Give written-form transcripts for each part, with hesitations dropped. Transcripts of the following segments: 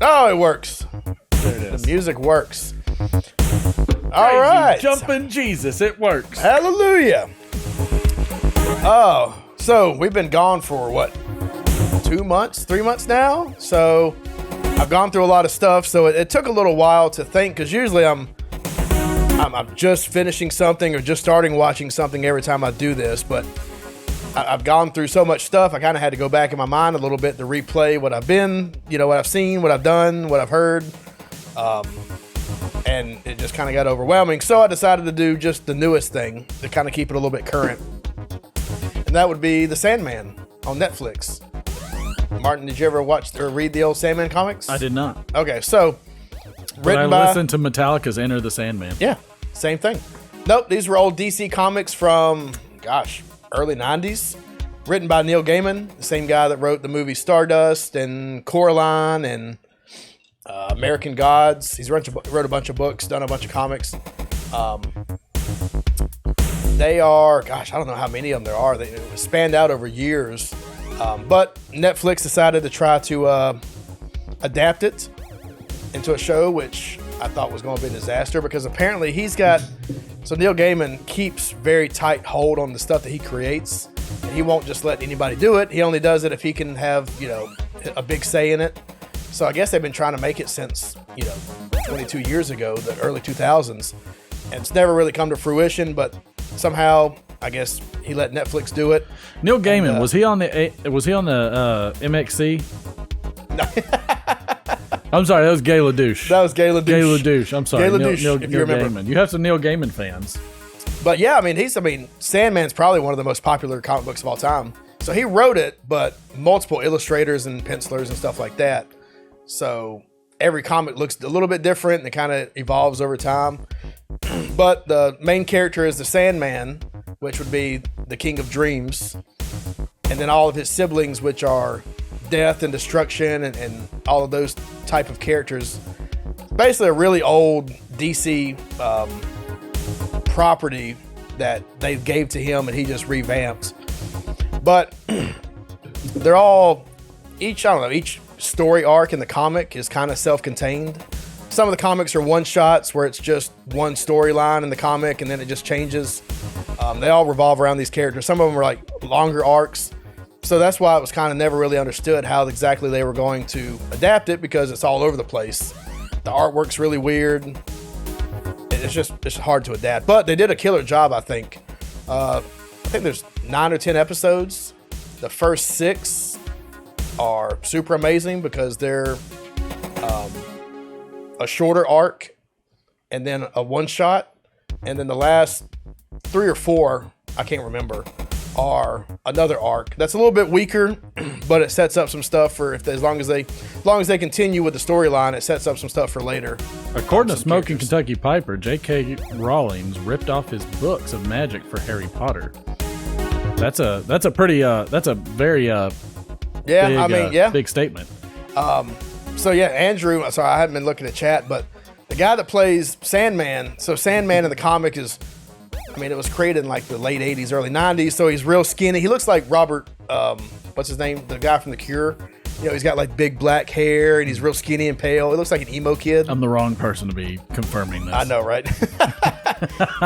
Oh, it works. There it is. The music works. All right. Jumping Jesus, it works. Hallelujah. Oh, so we've been gone for what? 2 months, 3 months now? So I've gone through a lot of stuff. So it took a little while to think, because usually I'm just finishing something or just starting watching something every time I do this. But I've gone through so much stuff. I kind of had to go back in my mind a little bit to replay what I've been, what I've seen, what I've done, what I've heard. And it just kind of got overwhelming. So I decided to do just the newest thing to kind of keep it a little bit current. And that would be the Sandman on Netflix. Martin, did you ever watch or read the old Sandman comics? I did not. Okay, so But I listened to Metallica's Enter the Sandman. Yeah, same thing. Nope, these were old DC comics from, early 90s. Written by Neil Gaiman, the same guy that wrote the movie Stardust and Coraline and American Gods. He's wrote a bunch of books, done a bunch of comics. They are, I don't know how many of them there are. They spanned out over years. But Netflix decided to try to adapt it into a show, which I thought was going to be a disaster, because apparently Neil Gaiman keeps very tight hold on the stuff that he creates, and he won't just let anybody do it. He only does it if he can have, a big say in it. So I guess they've been trying to make it since, 22 years ago, the early 2000s, and it's never really come to fruition, but somehow I guess he let Netflix do it. Neil Gaiman, was he on the MXC? I'm sorry, that was Gay Ladouche. That was Gay Ladouche. Gay Ladouche. I'm sorry. Gay Ladouche, Neil if you remember. Gaiman. You have some Neil Gaiman fans. But yeah, Sandman's probably one of the most popular comic books of all time. So he wrote it, but multiple illustrators and pencilers and stuff like that. So every comic looks a little bit different and it kind of evolves over time. But the main character is the Sandman, which would be the King of Dreams. And then all of his siblings, which are death and destruction and all of those type of characters. Basically a really old DC property that they gave to him and he just revamped. But they're all, each story arc in the comic is kind of self-contained. Some of the comics are one-shots where it's just one storyline in the comic and then it just changes. They all revolve around these characters. Some of them are like longer arcs. So that's why it was kind of never really understood how exactly they were going to adapt it, because it's all over the place. The artwork's really weird. It's hard to adapt. But they did a killer job, I think. I think there's 9 or 10 episodes. The first 6 are super amazing because they're a shorter arc and then a one-shot. And then the last 3 or 4, I can't remember, are another arc that's a little bit weaker, but it sets up some stuff for as long as they continue with the storyline, it sets up some stuff for later. According to Smoking Kentucky Piper, J.K. Rowling ripped off his books of magic for Harry Potter. That's a very big statement. So yeah, Andrew. Sorry, I haven't been looking at chat, but the guy that plays Sandman. So Sandman in the comic is. It was created in like the late 80s, early 90s, so he's real skinny. He looks like Robert, what's his name? The guy from The Cure. He's got like big black hair and he's real skinny and pale. It looks like an emo kid. I'm the wrong person to be confirming this. I know, right?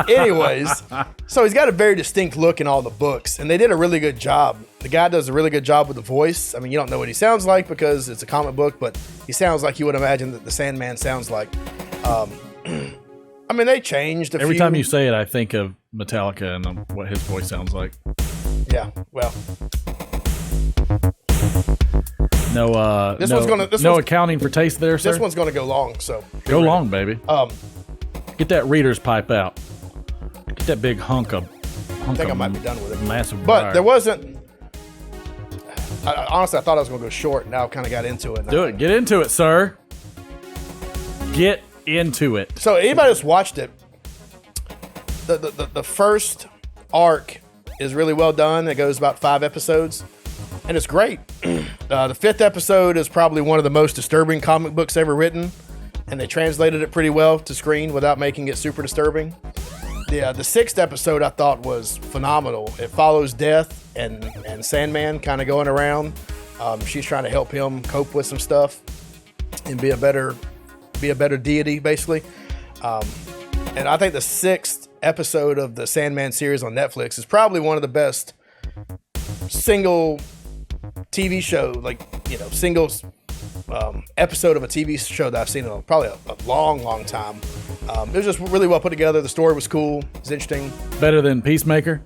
Anyways, so he's got a very distinct look in all the books, and they did a really good job. The guy does a really good job with the voice. You don't know what he sounds like because it's a comic book, but he sounds like you would imagine that the Sandman sounds like. They changed Every time you say it, I think of Metallica and what his voice sounds like. Yeah, well. No accounting for taste there, sir? This one's going to go long, so. Go long, baby. Get that reader's pipe out. Get that big hunk of I think I might be done with it. Massive But wire. there wasn't. Honestly, I thought I was going to go short. Now I kind of got into it. Do it. Get into it, sir. Get into it. So anybody that's watched it, the first arc is really well done. It goes about 5 episodes, and it's great. The 5th episode is probably one of the most disturbing comic books ever written, and they translated it pretty well to screen without making it super disturbing. The 6th episode I thought was phenomenal. It follows Death and Sandman kind of going around. She's trying to help him cope with some stuff and be a better deity, basically. And I think the 6th episode of the Sandman series on Netflix is probably one of the best single TV show, single episode of a TV show that I've seen in probably a long time. It was just really well put together. The story was cool. It's interesting. Better than Peacemaker?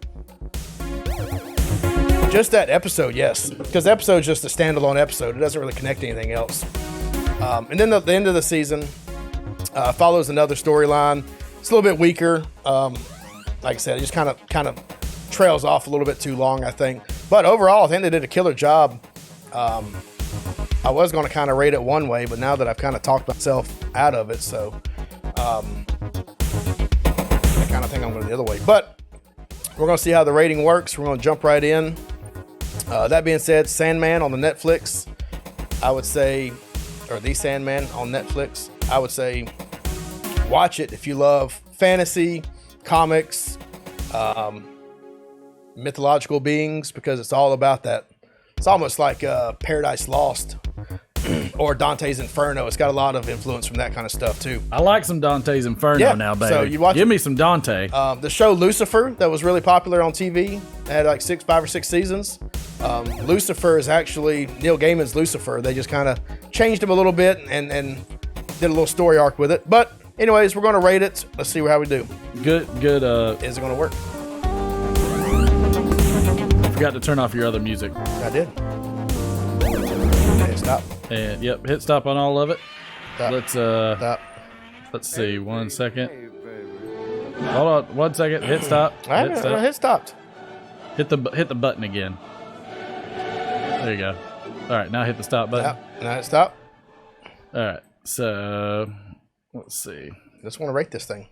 Just that episode, yes. Because the episode is just a standalone episode. It doesn't really connect to anything else. And then the end of the season follows another storyline. It's a little bit weaker. Like I said, it just kind of trails off a little bit too long, I think. But overall, I think they did a killer job. I was going to kind of rate it one way, but now that I've kind of talked myself out of it, so I kind of think I'm going the other way. But we're going to see how the rating works. We're going to jump right in. That being said, Sandman on the Netflix, I would say, or The Sandman on Netflix, I would say watch it if you love fantasy, comics, mythological beings, because it's all about that. It's almost like Paradise Lost or Dante's Inferno. It's got a lot of influence from that kind of stuff too. I like some Dante's Inferno now, baby. So Give me some Dante. The show Lucifer, that was really popular on TV, had like 5 or 6 seasons. Lucifer is actually Neil Gaiman's Lucifer. They just kind of changed him a little bit and did a little story arc with it. But anyways, we're going to rate it. Let's see how we do. Good. Is it going to work? Forgot to turn off your other music. I did. Okay, stop. And yep, hit stop on all of it. Stop. Stop. Let's see. 1 second. Hold on. 1 second. Hit stop. Hit stopped. Hit the button again. There you go. All right, now hit the stop button. Yep. Now hit stop. All right. So let's see. Just want to rate this thing.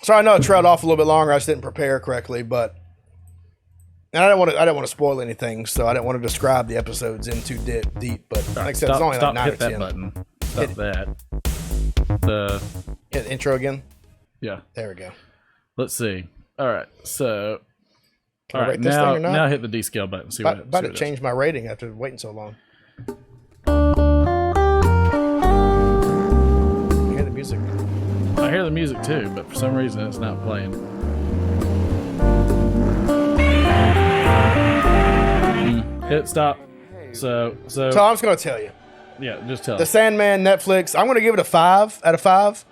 So I know it trailed off a little bit longer. I just didn't prepare correctly, but and I didn't want to spoil anything, so I didn't want to describe the episodes in too deep. But like I said, it's only like 9 or 10. Hit that button. Stop that. Hit the intro again. Yeah. There we go. Let's see. All right. So Can I rate this thing or not? Now hit the descale button. See what. About to change my rating after waiting so long. I hear the music. I hear the music too, but for some reason it's not playing. Hit stop. So I'm just gonna tell you. Yeah, just tell. The Sandman Netflix. I'm gonna give it a 5 out of 5,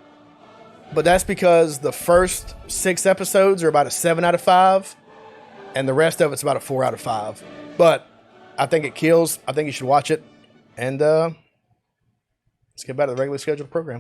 but that's because the first 6 episodes are about a 7 out of 5, and the rest of it's about a 4 out of 5. But I think it kills. I think you should watch it, and let's get back to the regularly scheduled program.